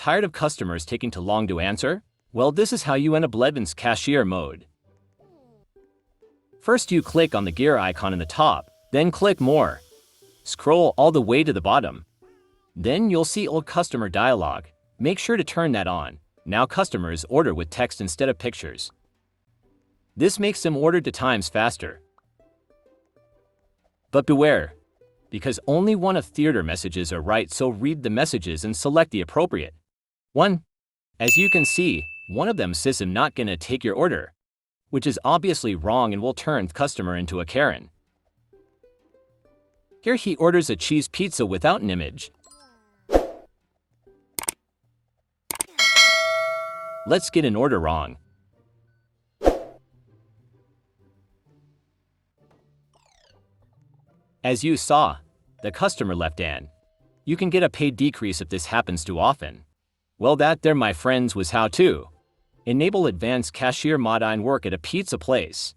Tired of customers taking too long to answer? Well, this is how you enable Levin's Cashier mode. First, you click on the gear icon in the top, then click More. Scroll all the way to the bottom. Then you'll see Old Customer dialog. Make sure to turn that on. Now customers order with text instead of pictures. This makes them order to times faster. But beware, because only one of theater messages are right, so read the messages and select the appropriate one. As you can see, one of them says I'm not gonna take your order, which is obviously wrong and will turn the customer into a Karen. Here he orders a cheese pizza without an image. Let's get an order wrong. As you saw, the customer left an. You can get a paid decrease if this happens too often. Well, that there, my friends, was how to enable advanced cashier mod and work at a pizza place.